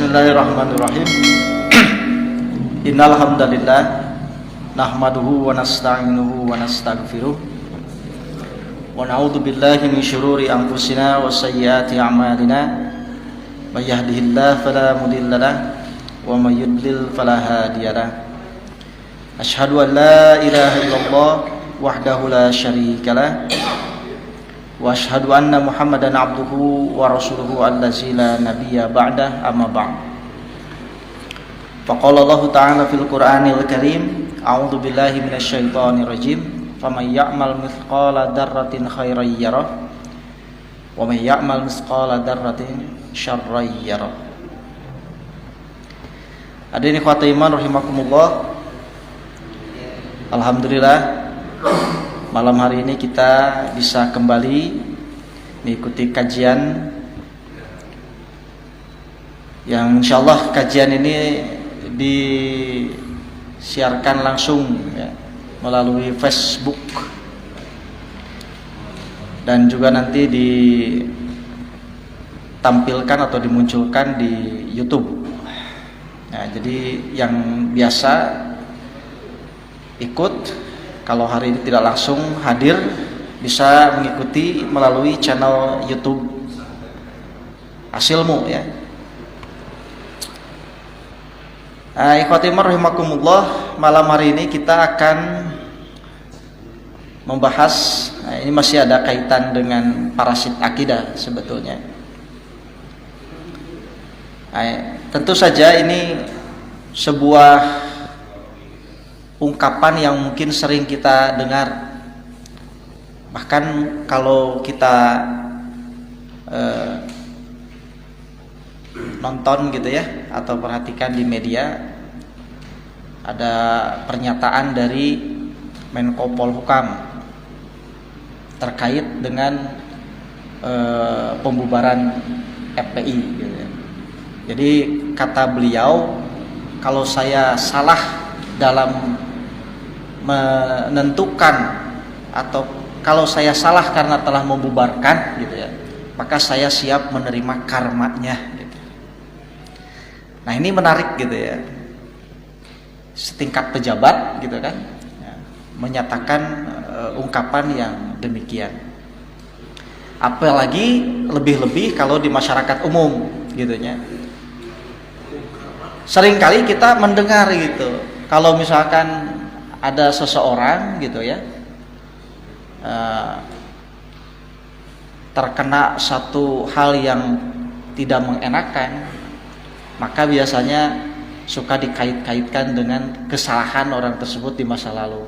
Bismillahirrahmanirrahim. Innal hamdalillah nahmaduhu wa nasta'inuhu wa nastaghfiruh wa na'udzu billahi min syururi anfusina wa sayyiati a'malina. May yahdihillahu fala mudilla lahu wa may yudlil fala hadiya lahu. Asyhadu an la ilaha illallah wahdahu la syarika lahu wa asyhadu anna Muhammadan abduhu wa rasuluhu allazi la nabiyya ba'dah, amma ba'd. Faqala Allah ta'ala fil Qur'anil Karim, a'udzu billahi minasyaitonir rajim. Faman ya'mal mithqala dzarratin khairan yarah wa man ya'mal mithqala dzarratin syarran yarah. Hadirin ikhwatul iman rahimakumullah. Alhamdulillah, malam hari ini kita bisa kembali mengikuti kajian yang insyaallah kajian ini disiarkan langsung ya, melalui Facebook dan juga nanti ditampilkan atau dimunculkan di YouTube. Nah, jadi yang biasa ikut, kalau hari ini tidak langsung hadir, bisa mengikuti melalui channel YouTube Hasilmu ya. Ikhwati rahimakumullah, malam hari ini kita akan membahas, ini masih ada kaitan dengan parasit akidah sebetulnya. Tentu saja ini sebuah ungkapan yang mungkin sering kita dengar, bahkan kalau kita nonton gitu ya, atau perhatikan di media, ada pernyataan dari Menko Polhukam terkait dengan pembubaran FPI gitu ya. Jadi kata beliau, kalau saya salah dalam menentukan, atau kalau saya salah karena telah membubarkan gitu ya, maka saya siap menerima karmanya gitu. Nah, ini menarik gitu ya, setingkat pejabat gitu kan ya, menyatakan ungkapan yang demikian. Apalagi lebih-lebih kalau di masyarakat umum gitu ya. Seringkali kita mendengar gitu, kalau misalkan ada seseorang gitu ya, terkena satu hal yang tidak mengenakan, maka biasanya suka dikait-kaitkan dengan kesalahan orang tersebut di masa lalu.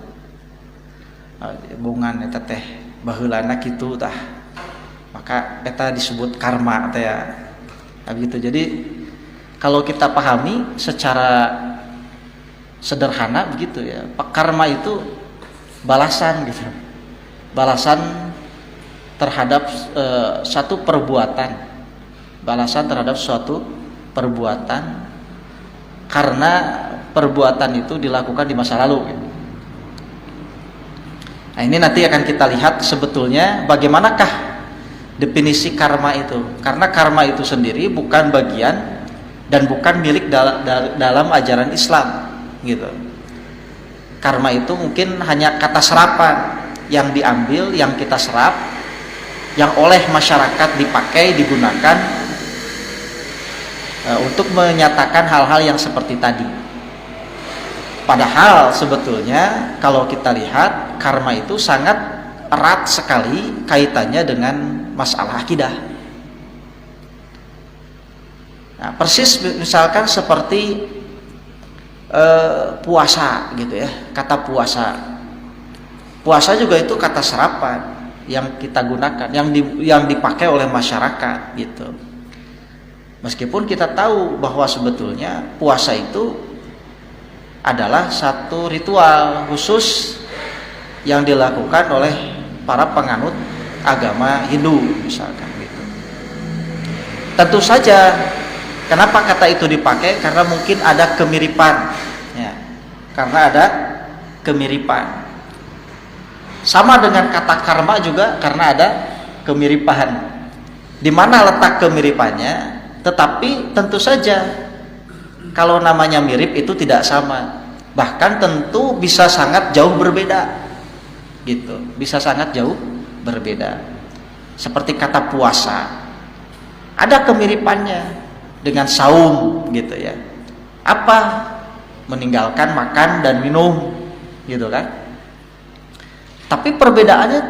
Bungan eta teh baheulana kitu tah, maka eta disebut karma teh ya. Nah, begitu. Jadi kalau kita pahami secara sederhana begitu ya, karma itu balasan gitu, balasan terhadap satu perbuatan, balasan terhadap suatu perbuatan karena perbuatan itu dilakukan di masa lalu gitu. Nah, ini nanti akan kita lihat sebetulnya bagaimanakah definisi karma itu, karena karma itu sendiri bukan bagian dan bukan milik dalam ajaran Islam gitu. Karma itu mungkin hanya kata serapan yang diambil, yang kita serap, yang oleh masyarakat dipakai, digunakan untuk menyatakan hal-hal yang seperti tadi. Padahal sebetulnya kalau kita lihat, karma itu sangat erat sekali kaitannya dengan masalah akidah. Nah, persis misalkan seperti puasa gitu ya, kata puasa. Puasa juga itu kata serapan yang kita gunakan, yang dipakai oleh masyarakat gitu. Meskipun kita tahu bahwa sebetulnya puasa itu adalah satu ritual khusus yang dilakukan oleh para penganut agama Hindu misalkan gitu. Tentu saja, kenapa kata itu dipakai? Karena mungkin ada kemiripan ya, karena ada kemiripan. Sama dengan kata karma juga, karena ada kemiripan. Di mana letak kemiripannya? Tetapi tentu saja kalau namanya mirip itu tidak sama, bahkan tentu bisa sangat jauh berbeda gitu, bisa sangat jauh berbeda. Seperti kata puasa ada kemiripannya dengan saum gitu ya, apa? Meninggalkan makan dan minum gitu kan, tapi perbedaannya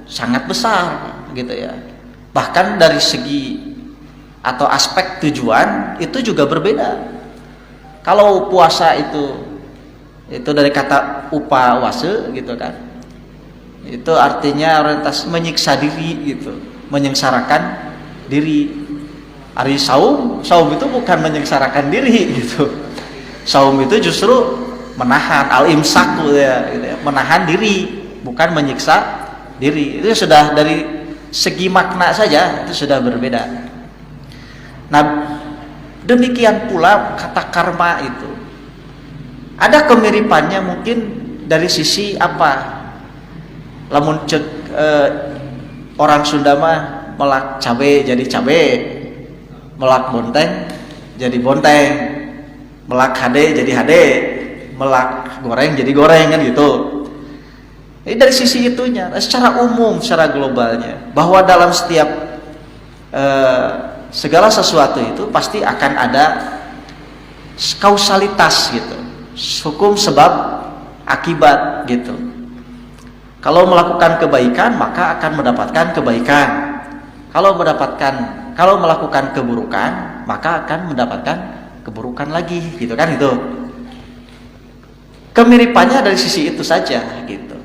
sangat besar gitu ya, bahkan dari segi atau aspek tujuan itu juga berbeda. Kalau puasa itu dari kata upawase gitu kan, itu artinya orientasi menyiksa diri gitu, menyengsarakan diri. Ari saum itu bukan menyengsarakan diri gitu. Saum itu justru menahan, al-imsak gitu ya, menahan diri, bukan menyiksa diri. Itu sudah dari segi makna saja itu sudah berbeda. Nah, demikian pula kata karma itu ada kemiripannya mungkin dari sisi apa? Lamun cek orang Sunda mah melak cabe jadi cabe, melak bonteng jadi bonteng, melak hade jadi hade, melak goreng jadi goreng kan gitu. Ini dari sisi itunya, secara umum, secara globalnya, bahwa dalam setiap segala sesuatu itu pasti akan ada kausalitas gitu, hukum sebab akibat gitu. Kalau melakukan kebaikan maka akan mendapatkan kebaikan, kalau melakukan keburukan maka akan mendapatkan keburukan lagi gitu kan. Itu kemiripannya dari sisi itu saja gitu.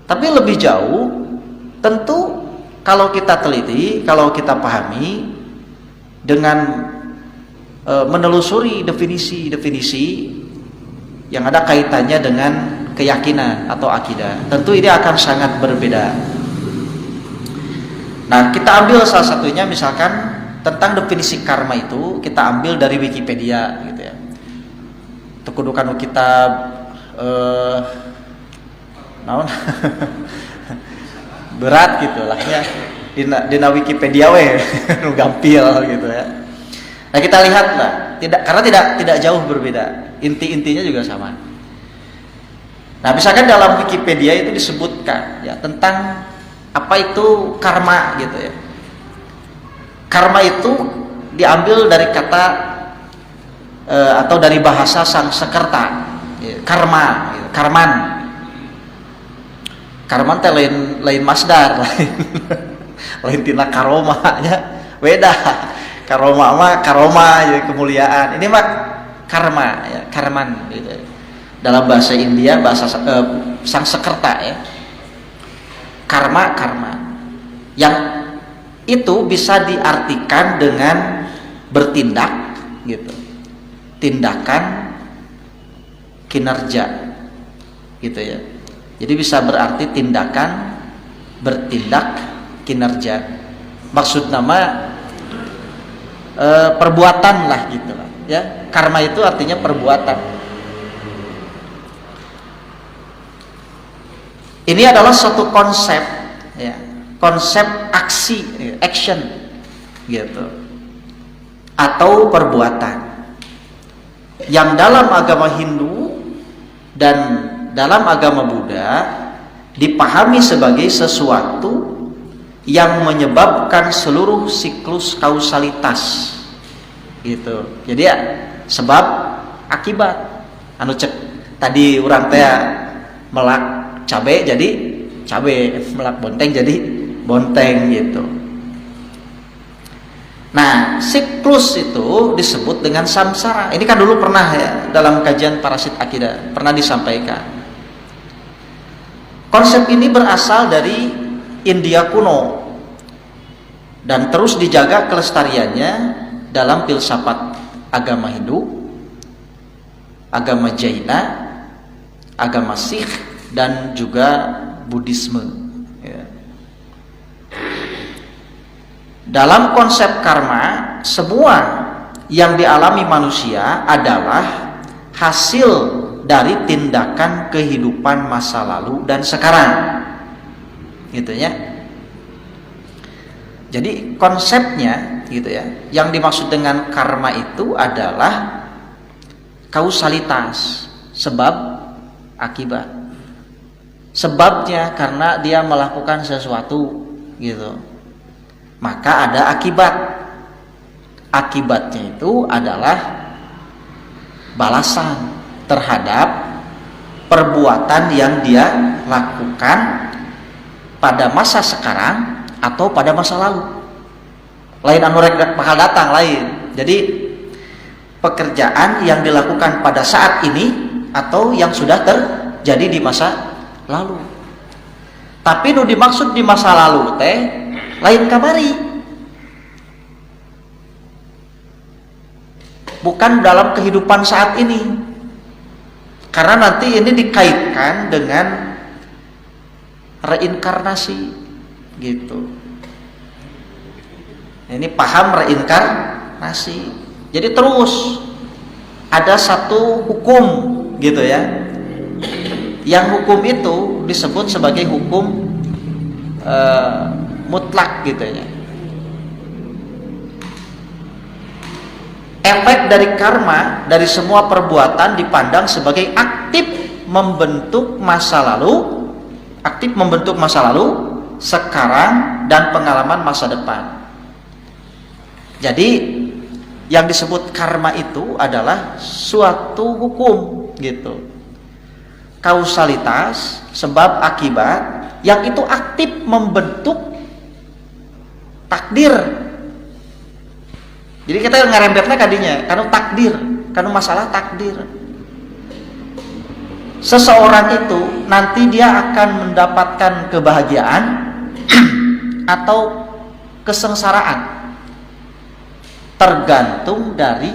Tapi lebih jauh tentu kalau kita teliti, kalau kita pahami dengan menelusuri definisi-definisi yang ada kaitannya dengan keyakinan atau akidah, tentu ini akan sangat berbeda. Nah, kita ambil salah satunya misalkan tentang definisi karma itu kita ambil dari Wikipedia gitu ya. Itu kudukan kitab naon berat gitu lah ya. Dina Wikipedia we nu gampil gitu ya. Nah, kita lihatlah, karena tidak jauh berbeda. Intinya juga sama. Nah, misalkan dalam Wikipedia itu disebutkan ya tentang apa itu karma gitu ya. Karma itu diambil dari kata atau dari bahasa Sanskerta, ya, karma, gitu. Karman teh lain masdar, lain tina karoma nya, beda. Karoma ya kemuliaan. Ini mah karma ya, karman gitu. Dalam bahasa India, bahasa Sanskerta ya. Karma yang itu bisa diartikan dengan bertindak gitu, tindakan kinerja gitu ya. Jadi bisa berarti tindakan, bertindak, kinerja. Maksud nama perbuatan lah gitu lah ya. Karma itu artinya perbuatan. Ini adalah suatu konsep ya, konsep aksi, action gitu, atau perbuatan yang dalam agama Hindu dan dalam agama Buddha dipahami sebagai sesuatu yang menyebabkan seluruh siklus kausalitas gitu. Jadi ya sebab akibat. Anu cek tadi urang teh melak cabe jadi cabe, melak bonteng jadi bonteng gitu. Nah, siklus itu disebut dengan samsara. Ini kan dulu pernah ya dalam kajian parasit akidah pernah disampaikan. Konsep ini berasal dari India kuno dan terus dijaga kelestariannya dalam filsafat agama Hindu, agama Jaina, agama Sikh, dan juga Buddhisme ya. Dalam konsep karma, semua yang dialami manusia adalah hasil dari tindakan kehidupan masa lalu dan sekarang gitu ya. Jadi konsepnya gitu ya, yang dimaksud dengan karma itu adalah kausalitas, sebab akibat. Sebabnya karena dia melakukan sesuatu gitu, maka ada akibat. Akibatnya itu adalah balasan terhadap perbuatan yang dia lakukan pada masa sekarang atau pada masa lalu. Lain anu rek bakal datang lain. Jadi pekerjaan yang dilakukan pada saat ini atau yang sudah terjadi di masa lalu. Tapi nu dimaksud di masa lalu teh lain kamari, bukan dalam kehidupan saat ini, karena nanti ini dikaitkan dengan reinkarnasi gitu. Ini paham reinkarnasi. Jadi terus ada satu hukum gitu ya, yang hukum itu disebut sebagai hukum mutlak gitu ya. Efek dari karma dari semua perbuatan dipandang sebagai aktif membentuk masa lalu, sekarang dan pengalaman masa depan. Jadi yang disebut karma itu adalah suatu hukum gitu, kausalitas, sebab akibat yang itu aktif membentuk takdir. Jadi kita ngarempetnya kadinya karena takdir, karena masalah takdir. Seseorang itu nanti dia akan mendapatkan kebahagiaan atau kesengsaraan tergantung dari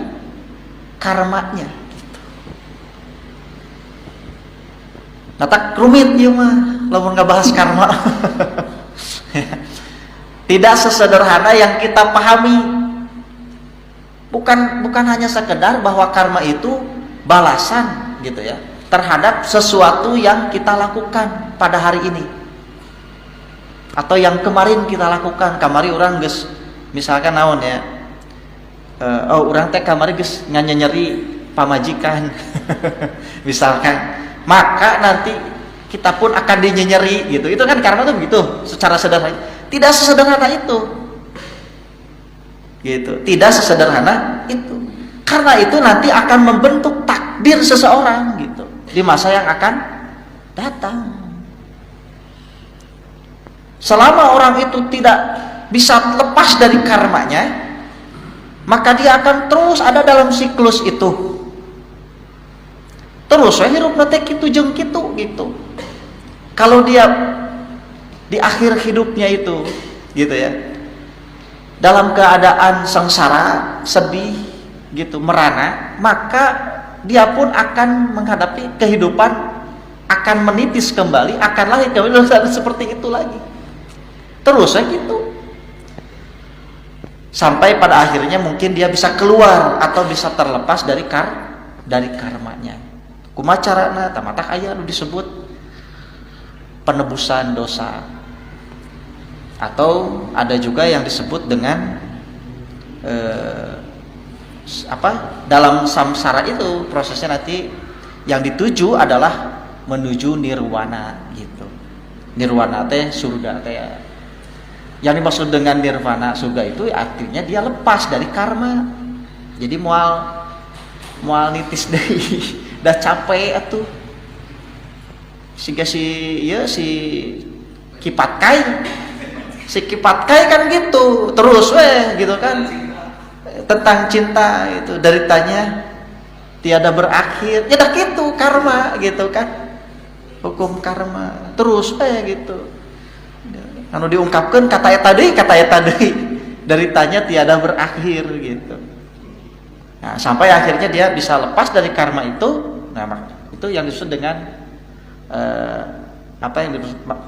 karmanya gitu. Nah tak rumit ya mah lamun ngabahas karma. Tidak sesederhana yang kita pahami. Bukan hanya sekedar bahwa karma itu balasan gitu ya terhadap sesuatu yang kita lakukan pada hari ini atau yang kemarin kita lakukan. Kamari orang geus misalkan naon ya, orang teh kamari geus nyeri pamajikan misalkan, maka nanti kita pun akan dinyenyeri gitu. Itu kan karma tuh begitu secara sederhana. Tidak sesederhana itu gitu, tidak sesederhana itu. Karena itu nanti akan membentuk takdir seseorang gitu di masa yang akan datang. Selama orang itu tidak bisa lepas dari karmanya, maka dia akan terus ada dalam siklus itu. Terus hirup teh kitu jeung kitu gitu. Kalau dia di akhir hidupnya itu gitu ya, dalam keadaan sengsara, sedih gitu, merana, maka dia pun akan menghadapi kehidupan, akan menitis kembali, akan lahir kembali seperti itu lagi. Terus gitu. Sampai pada akhirnya mungkin dia bisa keluar atau bisa terlepas dari karmanya. Kumaha carana? Tamatak aya nu disebut penebusan dosa. Atau ada juga yang disebut dengan dalam samsara itu prosesnya nanti yang dituju adalah menuju nirwana gitu. Nirwana teh surga teh. Yang dimaksud dengan nirwana surga itu artinya dia lepas dari karma. Jadi moal nitis deui, dah capek atuh. Si kipat kai kan gitu terus gitu kan, tentang cinta itu deritanya tiada berakhir ya dah gitu karma gitu kan, hukum karma terus gitu anu diungkapkan kata eta deui deritanya tiada berakhir gitu. Nah sampai akhirnya dia bisa lepas dari karma itu. Nah itu yang disebut dengan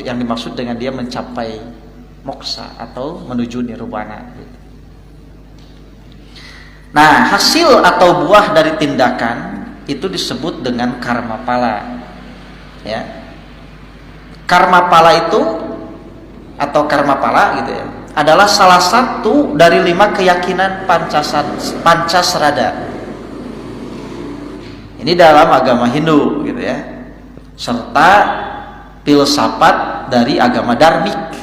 yang dimaksud dengan dia mencapai moksa atau menuju nirwana gitu. Nah hasil atau buah dari tindakan itu disebut dengan karma pala ya. Karma pala itu atau karma pala gitu ya adalah salah satu dari 5 keyakinan Pancasrada. Ini dalam agama Hindu gitu ya. Serta filsafat dari agama Dharmik.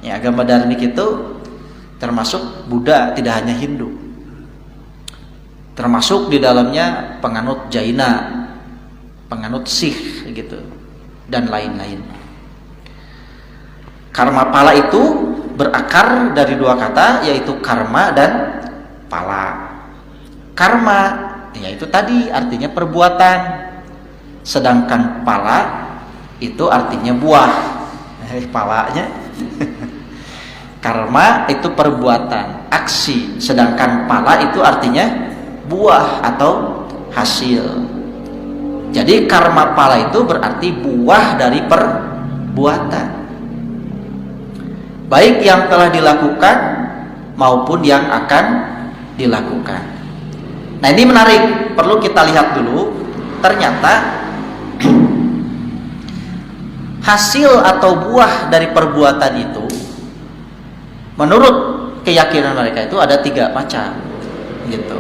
Ya, agama Dharmik itu termasuk Buddha, tidak hanya Hindu. Termasuk di dalamnya penganut Jaina, penganut Sikh gitu, dan lain-lain. Karma pala itu berakar dari dua kata, yaitu karma dan pala. Karma yaitu tadi artinya perbuatan, sedangkan pala itu artinya buah. Palanya karma itu perbuatan, aksi, sedangkan pala itu artinya buah atau hasil. Jadi karma pala itu berarti buah dari perbuatan, baik yang telah dilakukan maupun yang akan dilakukan. Nah, ini menarik, perlu kita lihat dulu. Ternyata hasil atau buah dari perbuatan itu menurut keyakinan mereka itu ada 3 macam gitu.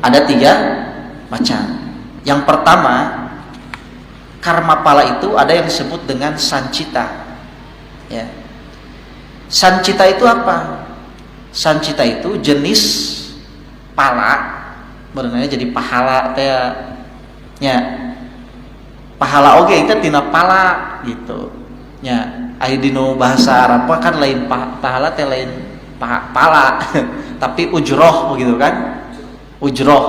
Ada 3 macam. Yang pertama, karma pala itu ada yang disebut dengan sancita. Ya. Sancita itu apa? Sancita itu jenis pala, berenangnya jadi pahala teh ya. Pahala oge itu tina pala gitu. Ya, aya dino bahasa Arab kan lain pahala teh lain pala, tapi ujroh begitu kan? Ujroh,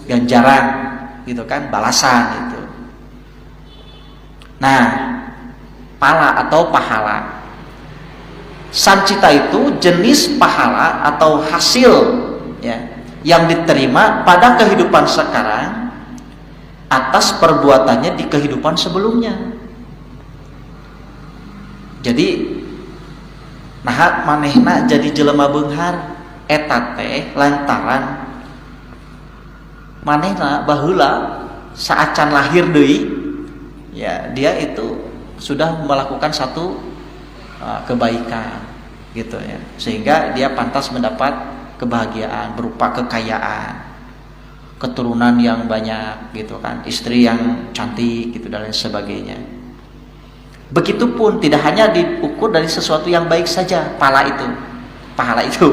ganjaran gitu kan, balasan gitu. Nah, pala atau pahala. Sancita itu jenis pahala atau hasil ya, yang diterima pada kehidupan sekarang atas perbuatannya di kehidupan sebelumnya. Jadi nah manehna jadi jelema beunghar eta teh lantaran manehna baheula saacan lahir deui ya, dia itu sudah melakukan satu kebaikan gitu ya, sehingga dia pantas mendapat kebahagiaan berupa kekayaan, keturunan yang banyak gitu kan, istri yang cantik gitu dan lain sebagainya. Begitupun tidak hanya diukur dari sesuatu yang baik saja pahala itu.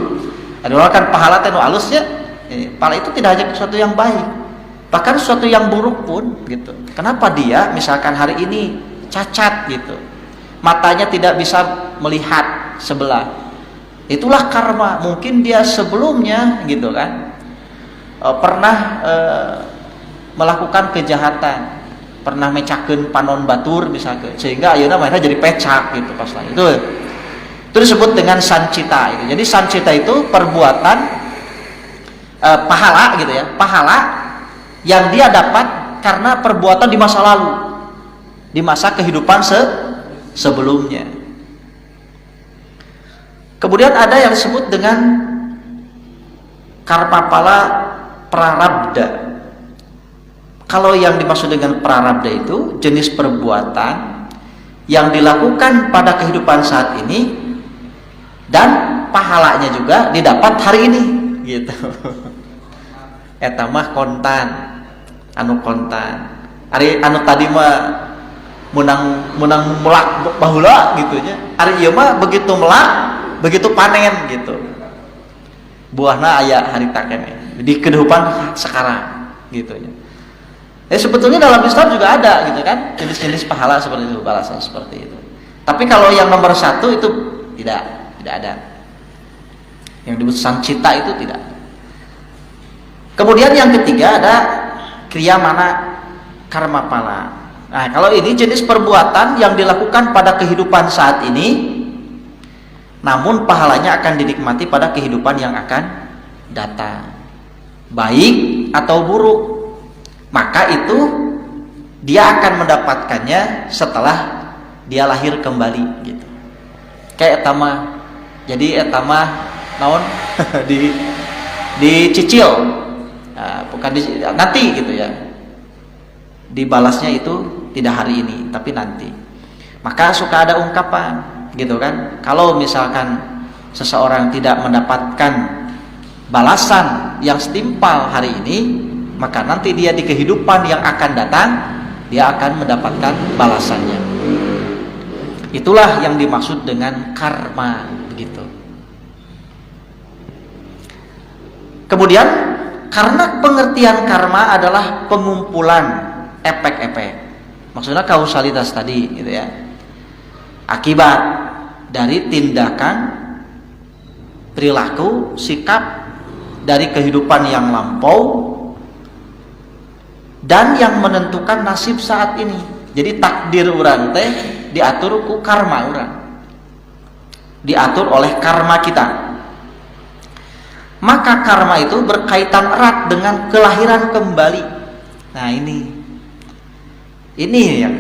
Ada orang kan pahala teh nu alus ya. Pahala itu tidak hanya sesuatu yang baik, bahkan sesuatu yang buruk pun gitu. Kenapa dia misalkan hari ini cacat gitu, matanya tidak bisa melihat sebelah, itulah karma. Mungkin dia sebelumnya gitu kan pernah melakukan kejahatan, pernah mecakeun panon batur misalkan, sehingga ayeuna mana jadi pecak gitu pas lain. Itu disebut dengan sancita itu. Jadi sancita itu perbuatan pahala gitu ya, pahala yang dia dapat karena perbuatan di masa lalu, di masa kehidupan sebelumnya. Kemudian ada yang disebut dengan karma pala prarabdha. Kalau yang dimaksud dengan prarabdha itu jenis perbuatan yang dilakukan pada kehidupan saat ini dan pahalanya juga didapat hari ini gitu. Eta mah kontan, anu kontan. Ari anu tadi mah menang melak baheula gitu nya. Ari ieu mah begitu melak, begitu panen gitu. Buahna aya harita keneh di kehidupan sekarang gitu ya. Sebetulnya dalam Islam juga ada gitu kan, jenis-jenis pahala seperti itu, balasan seperti itu. Tapi kalau yang nomor 1 itu tidak ada. Yang disebut sancita itu tidak. Kemudian yang ketiga ada kriya mana karma pala. Nah, kalau ini jenis perbuatan yang dilakukan pada kehidupan saat ini, namun pahalanya akan dinikmati pada kehidupan yang akan datang, baik atau buruk. Maka itu dia akan mendapatkannya setelah dia lahir kembali gitu. Kayak etama. Jadi etama naon dicicil. Nah, bukan nanti gitu ya. Dibalasnya itu tidak hari ini, tapi nanti. Maka suka ada ungkapan gitu kan. Kalau misalkan seseorang tidak mendapatkan balasan yang setimpal hari ini, maka nanti dia di kehidupan yang akan datang dia akan mendapatkan balasannya. Itulah yang dimaksud dengan karma, begitu. Kemudian karena pengertian karma adalah pengumpulan efek-efek, maksudnya kausalitas tadi, gitu ya, akibat dari tindakan, perilaku, sikap dari kehidupan yang lampau dan yang menentukan nasib saat ini. Jadi takdir urang teh diatur ku karma urang, diatur oleh karma kita. Maka karma itu berkaitan erat dengan kelahiran kembali. Nah ini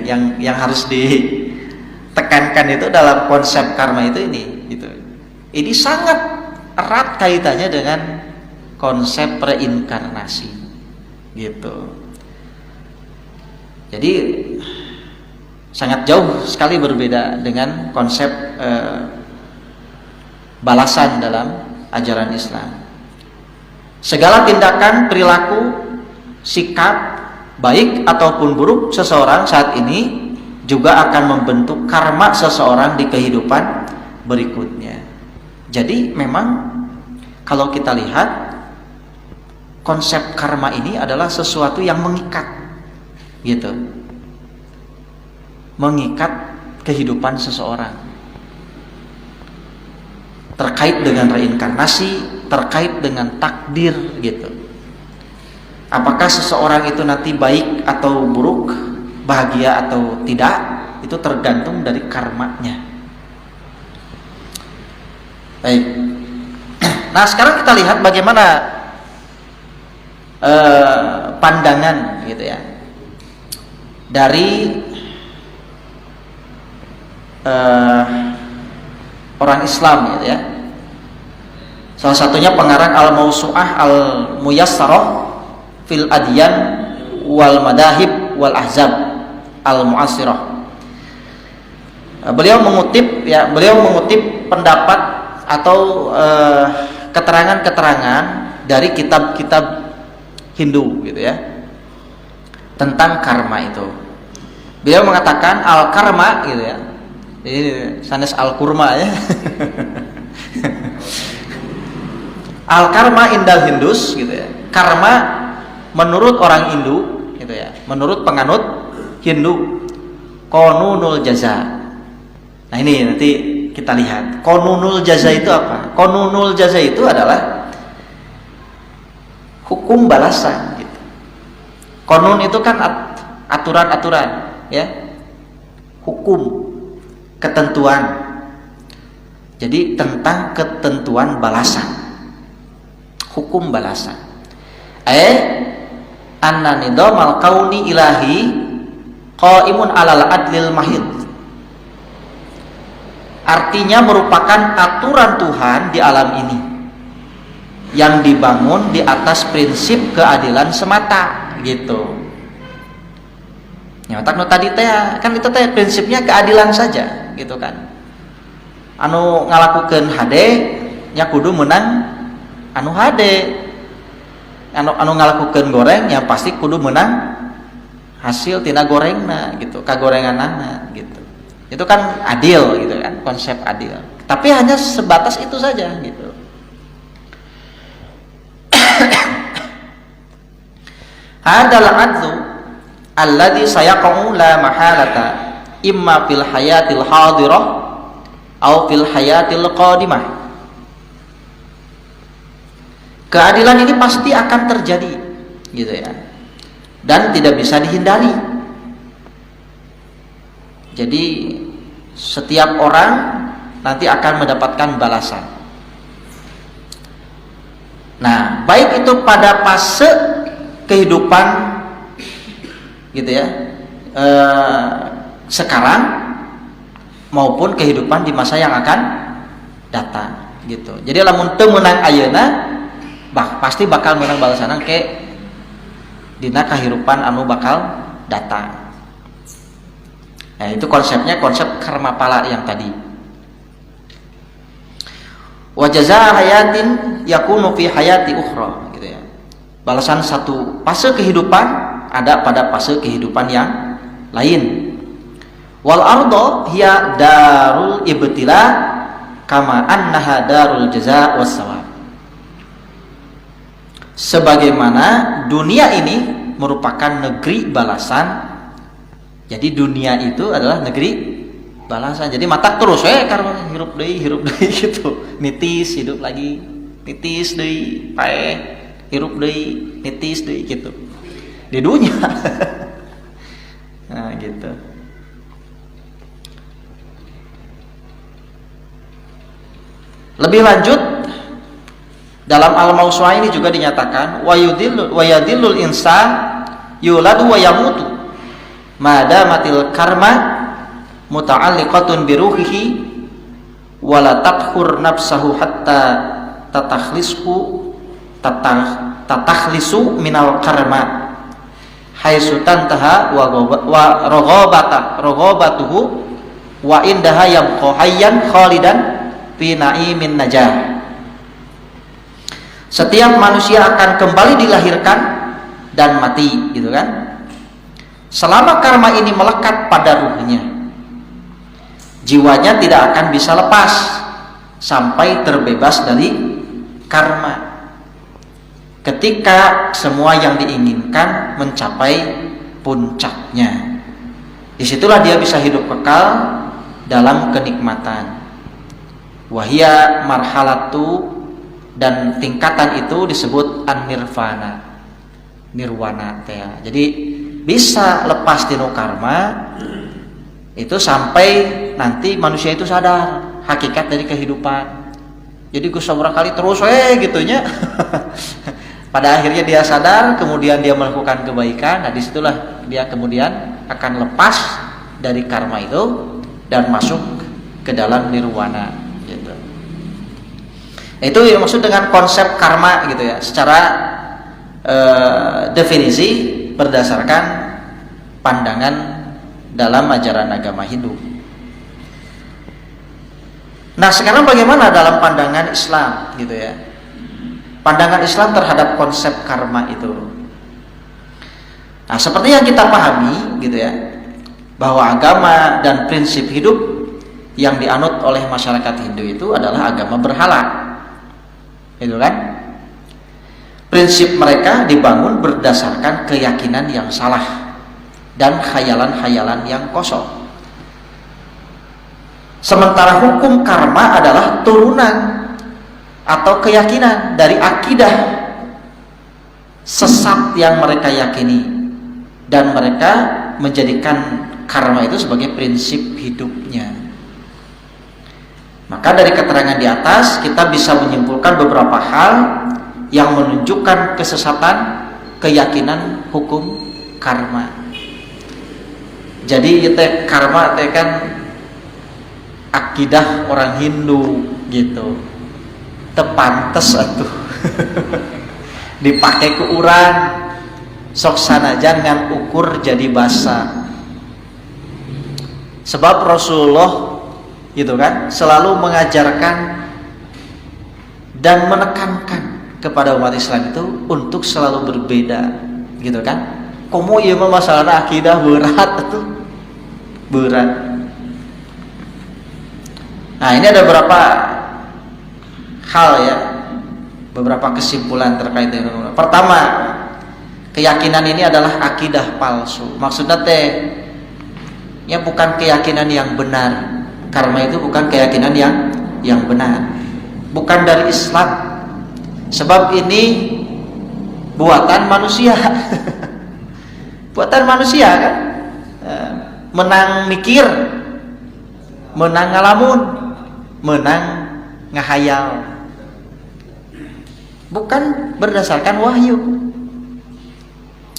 yang harus ditekankan itu dalam konsep karma itu ini, gitu. Ini sangat erat kaitannya dengan konsep reinkarnasi, gitu. Jadi sangat jauh sekali berbeda dengan konsep balasan dalam ajaran Islam. Segala tindakan, perilaku, sikap baik ataupun buruk seseorang saat ini juga akan membentuk karma seseorang di kehidupan berikutnya. Jadi memang kalau kita lihat konsep karma ini adalah sesuatu yang mengikat, gitu, mengikat kehidupan seseorang terkait dengan reinkarnasi, terkait dengan takdir, gitu. Apakah seseorang itu nanti baik atau buruk, bahagia atau tidak, itu tergantung dari karmanya. Baik. Nah sekarang kita lihat bagaimana pandangan, gitu ya, dari orang Islam, gitu ya. Salah satunya pengarang Al-Mawsu'ah Al-Muyassarah fil Adyan wal Madahib wal Ahzab Al-Mu'assirah. Beliau mengutip pendapat atau keterangan-keterangan dari kitab-kitab Hindu, gitu ya, tentang karma itu. Beliau mengatakan al-karma, gitu ya. Ini sanes al-kurma ya. Al-karma indal Hindus, gitu ya. Karma menurut orang Hindu, gitu ya. Menurut penganut Hindu, qanunul jaza. Nah ini nanti kita lihat qanunul jaza itu apa. Qanunul jaza itu adalah hukum balasan, gitu. Qanun itu kan aturan-aturan, ya. Hukum, ketentuan. Jadi tentang ketentuan balasan, hukum balasan. Anna nidamal kauni ilahi qaimun alal adlil mahid. Artinya merupakan aturan Tuhan di alam ini yang dibangun di atas prinsip keadilan semata, gitu. Ya, tak no tadi teh kan itu teh prinsipnya keadilan saja, gitu kan. Anu ngalakukeun hade nya kudu menang anu hade. Anu ngalakukeun goreng ya pasti kudu menang hasil tina gorengna, gitu, kagorenganana, gitu. Itu kan adil, gitu kan, konsep adil. Tapi hanya sebatas itu saja, gitu. Hadal adlu alladhi sayaqa'u la mahalata imma fil hayatil hadirah au fil hayatil qadimah. Keadilan ini pasti akan terjadi, gitu ya, dan tidak bisa dihindari. Jadi setiap orang nanti akan mendapatkan balasan. Nah, baik itu pada fase kehidupan, gitu ya, sekarang maupun kehidupan di masa yang akan datang, gitu. Jadi lamun teu meunang ayeuna pasti bakal menang balasan ke dina kahirupan anu bakal datang. Nah, itu konsepnya, konsep karma pala yang tadi. Wa jazaa hayatin yakunu fi hayati ukhra, gitu ya. Balasan satu fase kehidupan ada pada fase kehidupan yang lain. Wal ardo hiya darul ibtila kama annaha darul jaza was sawab. Sebagaimana dunia ini merupakan negeri balasan. Jadi dunia itu adalah negeri balasan. Jadi mata terus karena hirup deui gitu. Nitis hidup lagi, nitis deui paeh, hirup deui, nitis deui gitu. Di dunia. Nah, gitu. Lebih lanjut dalam Al-Mawsu'ah ini juga dinyatakan wa yadillul insan yuladu wa yamutu madamatil karma muta'alliqatun biruhihi wala taqhur nafsahu hatta tatakhlisu minal karma haitsu tantaha wa raghabatuhu wa indaha yabqa hayyan khalidan fi na'imin najah. Setiap manusia akan kembali dilahirkan dan mati, gitu kan? Selama karma ini melekat pada ruhnya, jiwanya tidak akan bisa lepas sampai terbebas dari karma. Ketika semua yang diinginkan mencapai puncaknya, disitulah dia bisa hidup kekal dalam kenikmatan. Wahia marhalatu, dan tingkatan itu disebut an-nirvana, nirwana ya. Jadi bisa lepas dino karma itu sampai nanti manusia itu sadar hakikat dari kehidupan. Jadi gue seberapa kali terus gitunya. Pada akhirnya dia sadar, kemudian dia melakukan kebaikan. Nah disitulah dia kemudian akan lepas dari karma itu dan masuk ke dalam nirwana. Itu yang maksud dengan konsep karma gitu ya, secara definisi berdasarkan pandangan dalam ajaran agama Hindu. Nah sekarang bagaimana dalam pandangan Islam gitu ya, pandangan Islam terhadap konsep karma itu. Nah seperti yang kita pahami gitu ya, bahwa agama dan prinsip hidup yang dianut oleh masyarakat Hindu itu adalah agama berhala. Itu kan? Prinsip mereka dibangun berdasarkan keyakinan yang salah dan khayalan-khayalan yang kosong. Sementara hukum karma adalah turunan atau keyakinan dari akidah sesat yang mereka yakini, dan mereka menjadikan karma itu sebagai prinsip hidupnya. Maka dari keterangan di atas kita bisa menyimpulkan beberapa hal yang menunjukkan kesesatan keyakinan hukum karma. Jadi karma kan akidah orang Hindu gitu. Tepantes atuh. Dipakai ke urang sok sanajan ngan ukur jadi basa. Sebab Rasulullah gitu kan selalu mengajarkan dan menekankan kepada umat Islam itu untuk selalu berbeda gitu kan. Komo ieu mah masalah akidah berat itu berat. Nah ini ada beberapa hal ya, beberapa kesimpulan terkait dengan. Pertama, keyakinan ini adalah akidah palsu. Maksudnya ya bukan keyakinan yang benar. Karma itu bukan keyakinan yang benar, bukan dari Islam. Sebab ini buatan manusia. Buatan manusia kan, menang mikir, menang ngalamun, menang ngahayal, bukan berdasarkan wahyu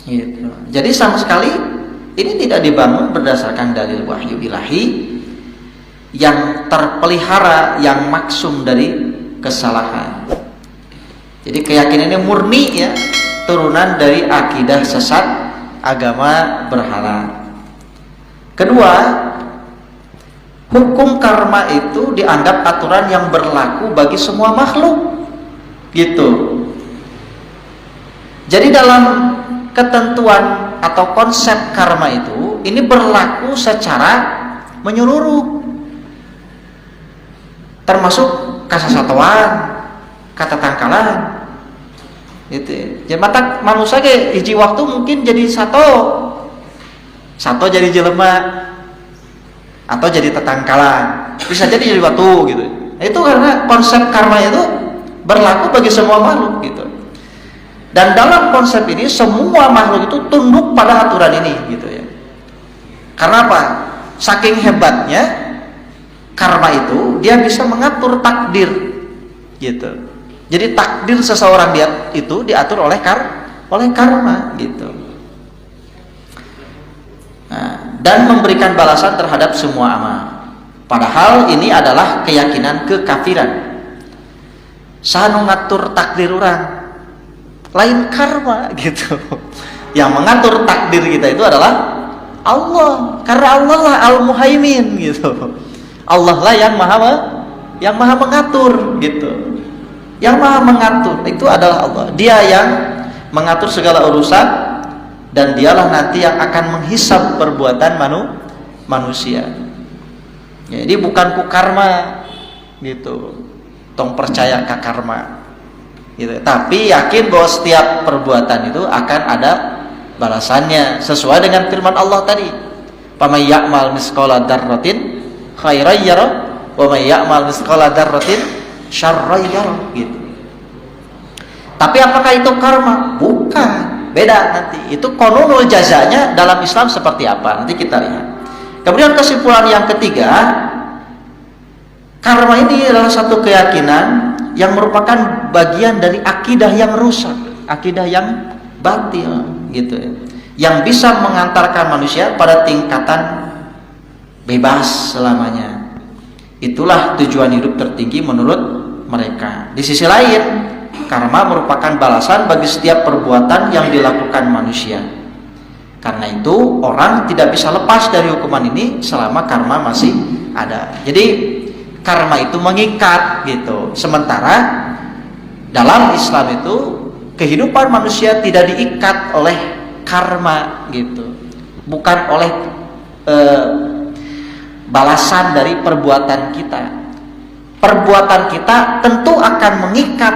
gitu. Jadi sama sekali ini tidak dibangun berdasarkan dalil wahyu ilahi yang terpelihara, yang maksum dari kesalahan. Jadi keyakinannya murni ya, turunan dari akidah sesat agama berhala. Kedua, hukum karma itu dianggap aturan yang berlaku bagi semua makhluk gitu. Jadi dalam ketentuan atau konsep karma itu ini berlaku secara menyeluruh, termasuk kasasatuan, katatangkalan. Gitu. Jadi mata manusia ge hiji waktu mungkin jadi satu jadi jelema atau jadi tetangkalan, bisa jadi batu gitu. Itu karena konsep karma itu berlaku bagi semua makhluk gitu. Dan dalam konsep ini semua makhluk itu tunduk pada aturan ini gitu ya. Karena apa? Saking hebatnya karma itu dia bisa mengatur takdir gitu. Jadi takdir seseorang itu diatur oleh karma gitu. Nah, dan memberikan balasan terhadap semua amal. Padahal ini adalah keyakinan kekafiran. Sanu ngatur takdir orang, lain karma gitu. Yang mengatur takdir kita itu adalah Allah, karena Allah lah Al-Muhaimin gitu. Allah lah yang maha mengatur gitu. Yang maha mengatur itu adalah Allah. Dia yang mengatur segala urusan. Dan dialah nanti yang akan menghisab perbuatan manusia. Jadi bukan ku karma gitu, tong percaya ke karma gitu. Tapi yakin bahwa setiap perbuatan itu akan ada balasannya sesuai dengan firman Allah tadi. Faman ya'mal misqala dzarratin khairan yarah wa may ya'mal misqala dzarratin syarran yarah gitu. Tapi apakah itu karma? Bukan. Beda nanti. Itu qanunul jazanya dalam Islam seperti apa? Nanti kita lihat. Kemudian kesimpulan yang ketiga, karma ini adalah satu keyakinan yang merupakan bagian dari akidah yang rusak, akidah yang batil gitu ya. Yang bisa mengantarkan manusia pada tingkatan bebas selamanya. Itulah tujuan hidup tertinggi menurut mereka. Di sisi lain, karma merupakan balasan bagi setiap perbuatan yang dilakukan manusia. Karena itu orang tidak bisa lepas dari hukuman ini selama karma masih ada. Jadi karma itu mengikat gitu. Sementara dalam Islam itu kehidupan manusia tidak diikat oleh karma gitu. Bukan oleh balasan dari perbuatan kita. Perbuatan kita tentu akan mengikat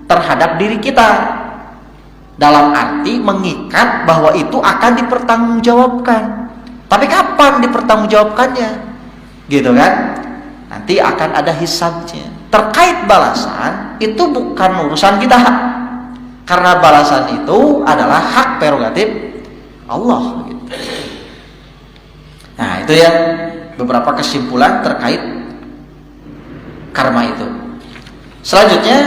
terhadap diri kita, dalam arti mengikat bahwa itu akan dipertanggungjawabkan. Tapi kapan dipertanggungjawabkannya? Gitu kan? Nanti akan ada hisabnya. Terkait balasan itu bukan urusan kita, karena balasan itu adalah hak prerogatif Allah gitu. Nah itu ya beberapa kesimpulan terkait karma itu. Selanjutnya,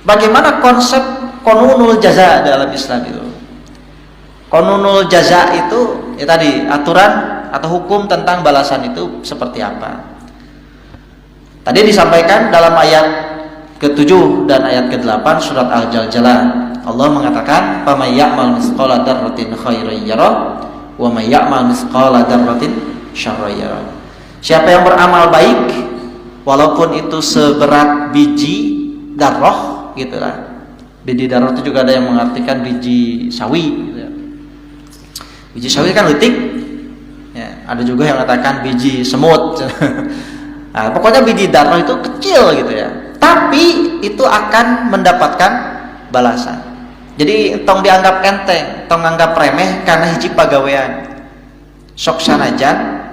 bagaimana konsep qanunul jaza dalam Islam itu? Qanunul jaza itu ya tadi aturan atau hukum tentang balasan itu seperti apa? Tadi disampaikan dalam ayat ke-7 dan ayat ke-8 surat Al-Jaljalah. Allah mengatakan, "Faman ya'mal misqala dzarratin khairan yarah wa may ya'mal misqala dzarratin syarran yarah." Siapa yang beramal baik walaupun itu seberat biji darah gitu lah. Biji darah itu juga ada yang mengartikan biji sawi gitu ya. Biji sawi kan letik ya, ada juga yang mengatakan biji semut. Nah, pokoknya biji darah itu kecil gitu ya, tapi itu akan mendapatkan balasan. Jadi tong dianggap enteng, tong anggap remeh karena hiji pagawean sok sanajan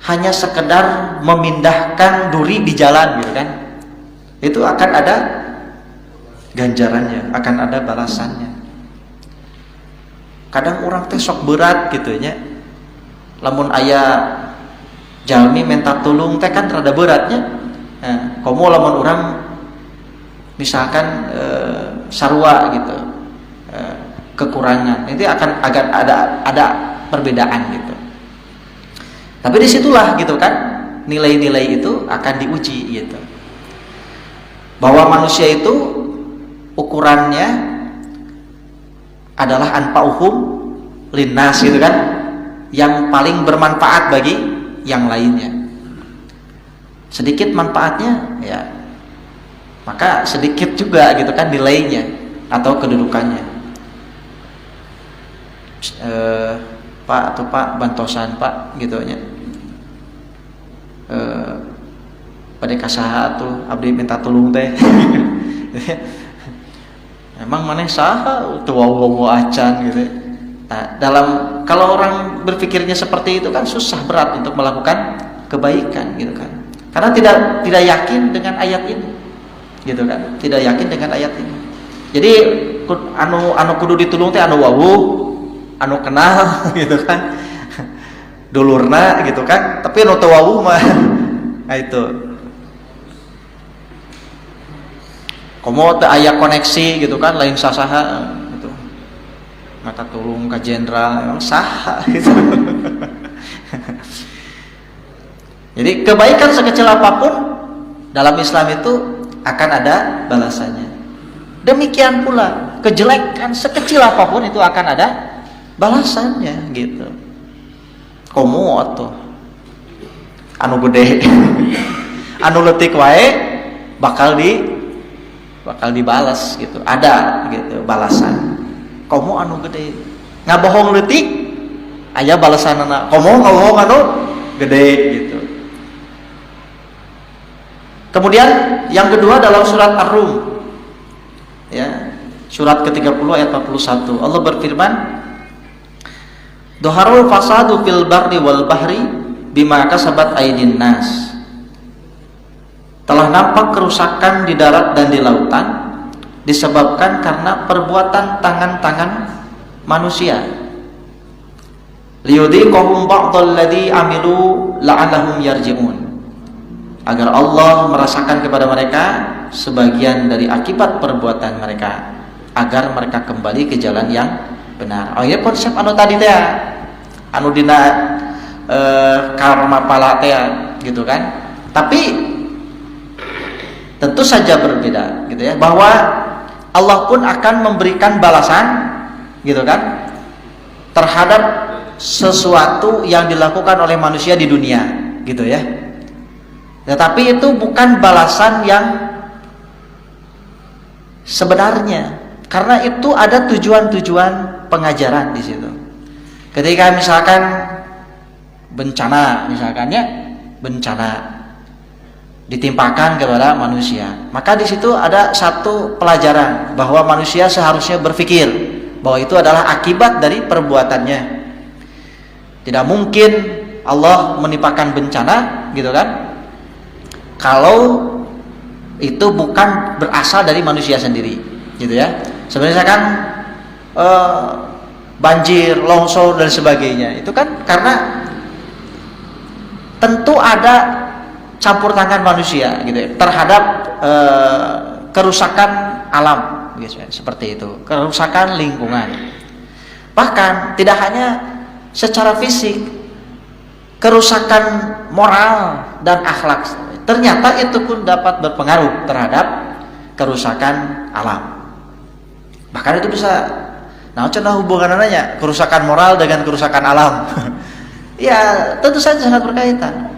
hanya sekedar memindahkan duri di jalan gitu kan, itu akan ada ganjarannya, akan ada balasannya. Kadang orang teh sok berat gitu nya, lamun aya jalmi minta tulung teh kan rada beratnya. Nah, komo lamun orang misalkan sarua gitu, kekurangan, itu akan agak ada perbedaan gitu. Tapi disitulah gitu kan nilai-nilai itu akan diuji gitu. Bahwa manusia itu ukurannya adalah anfa'uhum linnas gitu kan, yang paling bermanfaat bagi yang lainnya. Sedikit manfaatnya ya maka sedikit juga gitu kan nilainya. atau kedudukannya. Pak atau Pak bantosan Pak gitu nya. Pada kasaha tuh abdi minta tolong teh. Emang maneh saha tuh wow acan gitu. Nah, kalau orang berpikirnya seperti itu kan susah, berat untuk melakukan kebaikan gitu kan. Karena tidak yakin dengan ayat ini. Gitu kan. Tidak yakin dengan ayat ini. Jadi anu kudu ditulung teh anu wawuh, anu kenal gitu kan. Dulurna gitu kan. Tapi anu teu wawuh mah nah itu. Komo teu aya koneksi gitu kan, lain sasaha gitu. Mata tulung ka jenderal emang saha gitu. Jadi kebaikan sekecil apapun dalam Islam itu akan ada balasannya. Demikian pula kejelekan sekecil apapun itu akan ada balasannya gitu. Komo atuh anu gede anu leutik wae bakal dibalas gitu, ada gitu balasan. Komo anu gede ngabohong leutik aya balasanna, komo ngabohong anu gede gitu. Kemudian yang kedua dalam surat Ar-Rum ya, surat ke-30 ayat 41 Allah berfirman, "Dhaharul fasadu fil barri wal bahri bima kasabat aydin nas." Telah nampak kerusakan di darat dan di lautan disebabkan karena perbuatan tangan-tangan manusia. Liyudhiqahum ba'dal ladzi amilu la'allahum yarji'un. Agar Allah merasakan kepada mereka sebagian dari akibat perbuatan mereka, agar mereka kembali ke jalan yang benar. Oh iya, konsep anu tadi teh anu dina karma pala teh gitu kan. Tapi tentu saja berbeda gitu ya, bahwa Allah pun akan memberikan balasan gitu kan terhadap sesuatu yang dilakukan oleh manusia di dunia gitu ya. Tetapi itu bukan balasan yang sebenarnya, karena itu ada tujuan-tujuan pengajaran di situ. Ketika misalkan bencana, bencana ditimpakan kepada manusia, maka di situ ada satu pelajaran bahwa manusia seharusnya berpikir bahwa itu adalah akibat dari perbuatannya. Tidak mungkin Allah menimpakan bencana gitu kan kalau itu bukan berasal dari manusia sendiri gitu ya. Sebenarnya kan banjir, longsor dan sebagainya itu kan karena tentu ada campur tangan manusia gitu ya, terhadap kerusakan alam gitu ya, seperti itu, kerusakan lingkungan. Bahkan tidak hanya secara fisik, kerusakan moral dan akhlak ternyata itu pun dapat berpengaruh terhadap kerusakan alam. Bahkan itu bisa, nah cenah hubungannya kerusakan moral dengan kerusakan alam. Ya tentu saja sangat berkaitan.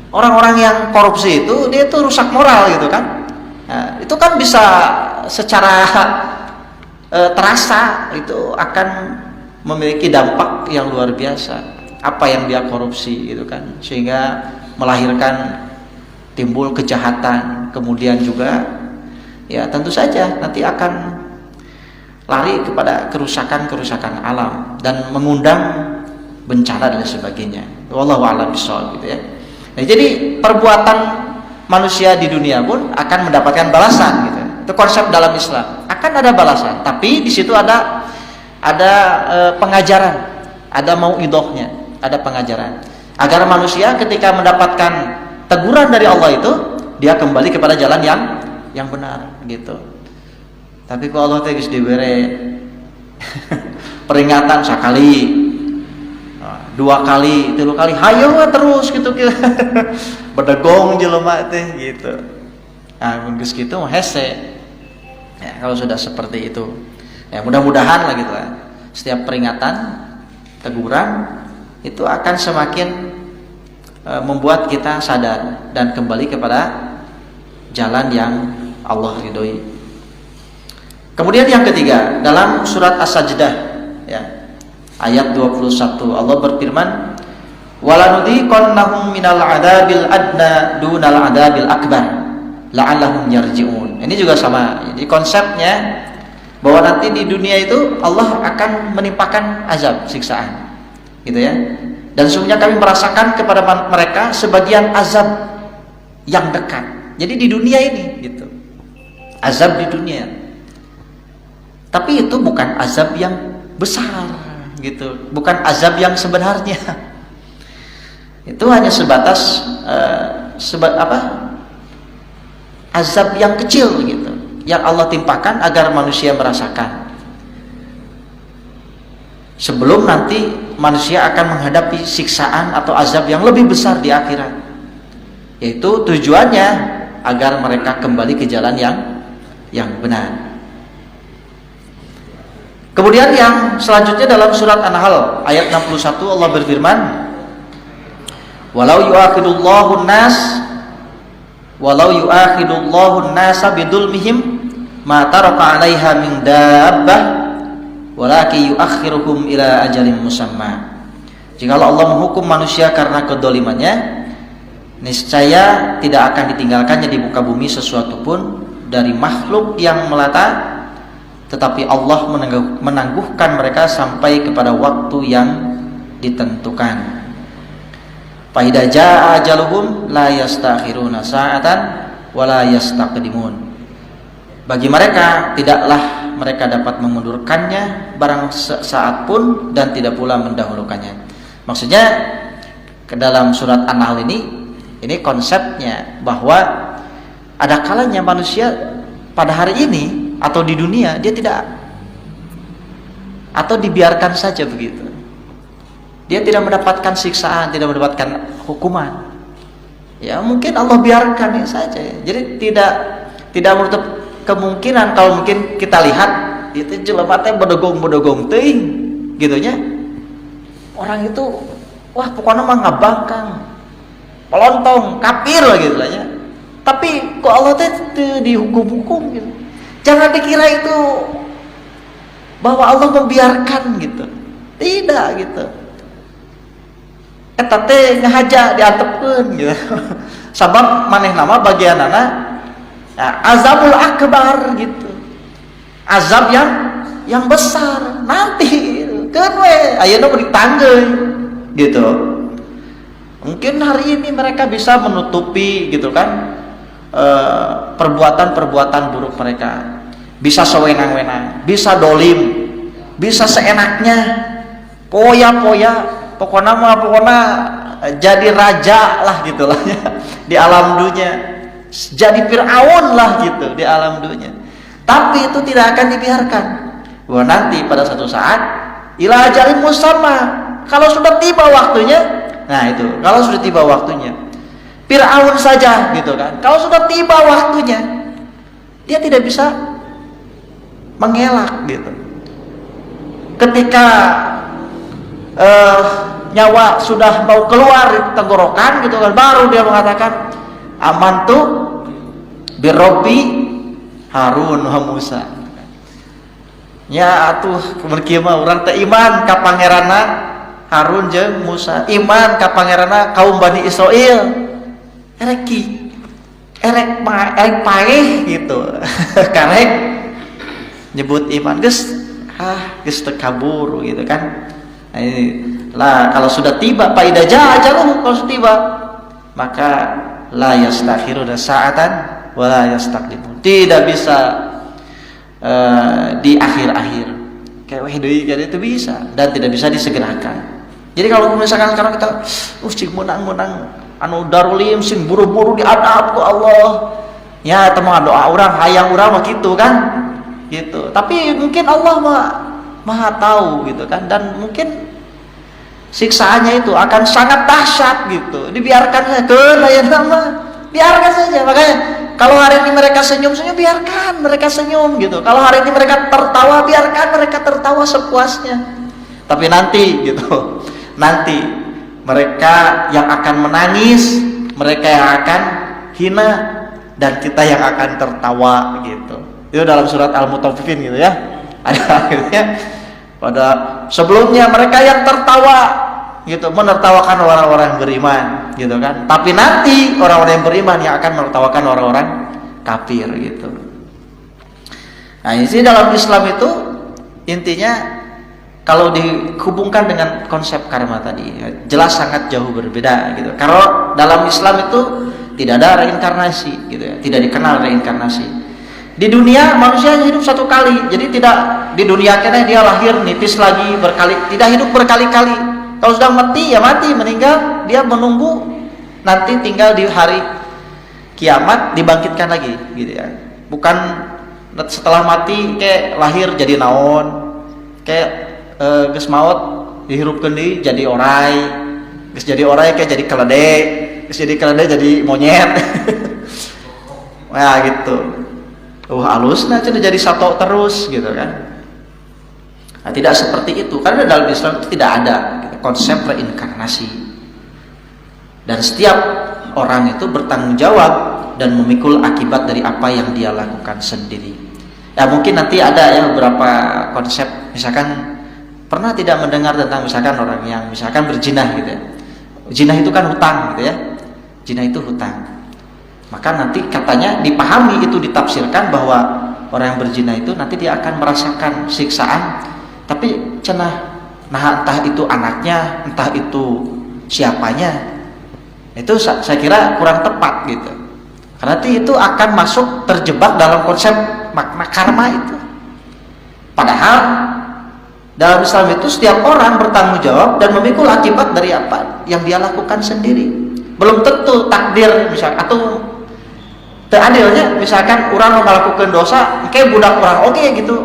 Orang-orang yang korupsi itu dia itu rusak moral gitu kan. Nah, itu kan bisa secara terasa itu akan memiliki dampak yang luar biasa. Apa yang dia korupsi gitu kan, sehingga melahirkan timbul kejahatan, kemudian juga ya tentu saja nanti akan lari kepada kerusakan alam dan mengundang bencana dan sebagainya. Wallahu a'lam bishawab gitu ya. Nah, jadi perbuatan manusia di dunia pun akan mendapatkan balasan gitu. Itu konsep dalam Islam. Akan ada balasan, tapi di situ ada pengajaran, ada mauidhahnya, ada pengajaran agar manusia ketika mendapatkan teguran dari Allah itu dia kembali kepada jalan yang benar gitu. Tapi kalau Allah teh geus dibere peringatan sekali, 2 kali, 3 kali, hayo terus gitu berdegong jelema teh gitu. Nah, mun geus kitu mah hese. Ya, kalau sudah seperti itu. Ya, mudah-mudahan lah gitu lah. Setiap peringatan, teguran itu akan semakin membuat kita sadar dan kembali kepada jalan yang Allah ridhoi. Kemudian yang ketiga, dalam surat As-Sajdah ya, ayat 21 Allah berfirman, "Walanudhiqannahum minal adabil adna dunal adabil akbar la'allahum yarji'un." Ini juga sama. Jadi konsepnya bahwa nanti di dunia itu Allah akan menimpakan azab, siksaan. Gitu ya. Dan sesungguhnya kami merasakan kepada mereka sebagian azab yang dekat. Jadi di dunia ini gitu. Azab di dunia. Tapi itu bukan azab yang besar gitu, bukan azab yang sebenarnya. Itu hanya sebatas azab yang kecil gitu, yang Allah timpakan agar manusia merasakan. Sebelum nanti manusia akan menghadapi siksaan atau azab yang lebih besar di akhirat. Yaitu tujuannya agar mereka kembali ke jalan yang benar. Kemudian yang selanjutnya dalam surat An-Nahl ayat 61 Allah berfirman, walau yu'akhidullahu an-nasa bidulmihim ma taraka 'alaiha min dabbah walakin yu'akhiruhum ila ajalin musamma. Jikalau Allah menghukum manusia karena kedolimannya, niscaya tidak akan ditinggalkannya di muka bumi sesuatu pun dari makhluk yang melata, tetapi Allah menangguhkan mereka sampai kepada waktu yang ditentukan. Fa idza jaa ajaluhum la yastakhiruna sa'atan wa la yastaqdimun. Bagi mereka tidaklah mereka dapat memundurkannya barang saat pun dan tidak pula mendahulukannya. Maksudnya ke dalam surat An-Nahl ini konsepnya bahwa ada kalanya manusia pada hari ini atau di dunia dia tidak, atau dibiarkan saja begitu, dia tidak mendapatkan siksaan, tidak mendapatkan hukuman. Ya mungkin Allah biarkan saja. Jadi tidak menutup kemungkinan kalau mungkin kita lihat itu jelema teh bodogong teuing gitunya. Orang itu wah pokoknya mah ngabangkang, pelontong, kafir lah gitu lah ya. Tapi kok Allah teh dihukum-hukum gitu. Jangan dikira itu bahwa Allah membiarkan gitu. Tidak gitu. Eta teh ngahaja diantepkeun gitu. Sabab maneh nama bagianana azabul akbar gitu. Azab yang besar nanti keun we ayeuna beri tanggeun gitu. Mungkin hari ini mereka bisa menutupi gitu kan perbuatan-perbuatan buruk mereka, bisa sewenang-wenang, bisa dolim, bisa seenaknya, poya-poya, pokoknya jadi raja lah gitulah ya, di alam dunia, jadi Fir'aun lah gitu di alam dunia. Tapi itu tidak akan dibiarkan. Bahwa nanti pada satu saat ila ajalin musamma, kalau sudah tiba waktunya, nah itu kalau sudah tiba waktunya, Fir'aun saja gitu kan, kalau sudah tiba waktunya dia tidak bisa mengelak gitu. Ketika nyawa sudah mau keluar di tenggorokan gitu kan, baru dia mengatakan amantu birobbi Harun wa Musa. Ya atuh kemudian mah urang teh iman ka pangeranna Harun jeung Musa, iman ka pangeranna kaum Bani Israil. Erek paeh gitu. Karek nyebut iman geus teu kabur gitu kan. Nah, ini lah kalau sudah tiba faida ajaluh, kalau sudah tiba maka la yastakhiruna sa'atan wa la yastaqdimun. Tidak bisa di akhir-akhir kayak weh deui jadi itu bisa dan tidak bisa disegerakan. Jadi kalau misalkan sekarang kita cing menang anu darulim sing buru-buru diadab ku Allah. Ya teman doa orang, hayang orang mah gitu kan. Gitu. Tapi mungkin Allah Maha tahu gitu kan, dan mungkin siksaannya itu akan sangat dahsyat gitu. Dibiarkan saja biarkan saja. Makanya kalau hari ini mereka senyum-senyum, biarkan mereka senyum gitu. Kalau hari ini mereka tertawa, biarkan mereka tertawa sepuasnya. Tapi nanti gitu. Nanti mereka yang akan menangis, mereka yang akan hina, dan kita yang akan tertawa gitu. Itu dalam surat Al-Mutaffifin gitu ya. Ada akhirnya pada sebelumnya mereka yang tertawa gitu, menertawakan orang-orang yang beriman gitu kan. Tapi nanti orang-orang yang beriman yang akan menertawakan orang-orang kafir gitu. Nah, ini dalam Islam itu intinya kalau dihubungkan dengan konsep karma tadi, jelas sangat jauh berbeda gitu. Kalau dalam Islam itu tidak ada reinkarnasi gitu ya, tidak dikenal reinkarnasi. Di dunia manusia hidup satu kali, jadi tidak di dunia kena dia lahir nipis lagi tidak hidup berkali-kali. Kalau sudah mati ya mati, meninggal dia menunggu nanti tinggal di hari kiamat dibangkitkan lagi gitu ya. Bukan setelah mati kayak lahir jadi naon, kayak geus maot dihirupkeun deui jadi orai, geus jadi orai kayak jadi keledai, geus jadi keledai jadi monyet. Nah gitu. Halusnya jadi satu terus gitu kan. Nah, tidak seperti itu karena dalam Islam itu tidak ada konsep reinkarnasi, dan setiap orang itu bertanggung jawab dan memikul akibat dari apa yang dia lakukan sendiri. Ya mungkin nanti ada ya beberapa konsep, misalkan pernah tidak mendengar tentang misalkan orang yang misalkan berzina gitu ya. Zina itu kan hutang gitu ya. Zina itu hutang. Maka nanti katanya dipahami itu ditafsirkan bahwa orang yang berzina itu nanti dia akan merasakan siksaan, tapi cenah nah entah itu anaknya, entah itu siapanya, itu saya kira kurang tepat gitu. Karena nanti itu akan masuk terjebak dalam konsep makna karma itu. Padahal dalam Islam itu setiap orang bertanggung jawab dan memikul akibat dari apa yang dia lakukan sendiri. Belum tentu takdir misalnya atau adilnya misalkan orang melakukan dosa kayak budak orang gitu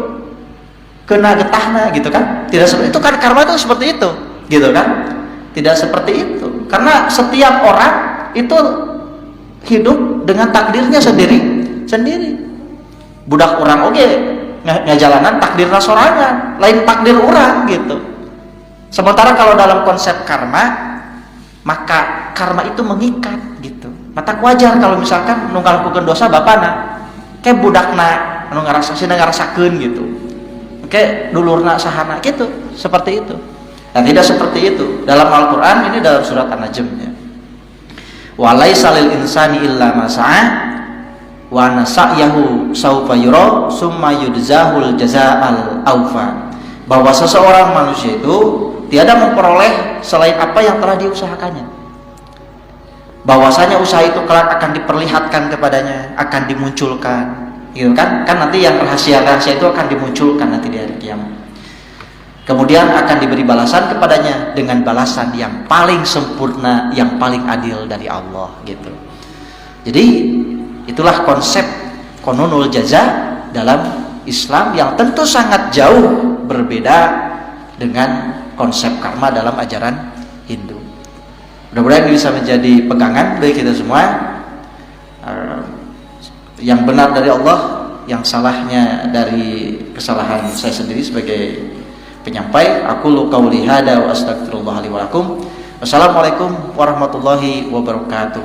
kena getahna gitu kan, tidak seperti itu kan, karma itu seperti itu gitu kan, tidak seperti itu karena setiap orang itu hidup dengan takdirnya sendiri budak orang ngajalanan takdirna sorangan lain takdir orang gitu. Sementara kalau dalam konsep karma, maka karma itu mengikat gitu. Mata wajar kalau misalkan nu ngalakukeun dosa bapana kayak budakna anu ngarasakeun gitu. Kayak dulurna sahana gitu, seperti itu. Dan tidak seperti itu. Dalam Al-Qur'an ini dalam surat An-Najm-nya. Wa laisa lil insani illa ma sa'a wa nasa'yahu sawfa yura summa yujzahul jazaa'al awfa. Bahwa seseorang manusia itu tiada memperoleh selain apa yang telah diusahakannya. Bahwasanya usaha itu kelak akan diperlihatkan kepadanya, akan dimunculkan, gitu kan? Kan nanti yang rahasia-rahasia itu akan dimunculkan nanti di hari kiamat. Kemudian akan diberi balasan kepadanya dengan balasan yang paling sempurna, yang paling adil dari Allah, gitu. Jadi itulah konsep qanunul jaza dalam Islam yang tentu sangat jauh berbeda dengan konsep karma dalam ajaran Hindu. Mudah-mudahan ini bisa menjadi pegangan bagi kita semua. Yang benar dari Allah, yang salahnya dari kesalahan saya sendiri sebagai penyampai. Aqulu qauli hada wa astaghfirullah li wa lakum. Wassalamualaikum warahmatullahi wabarakatuh.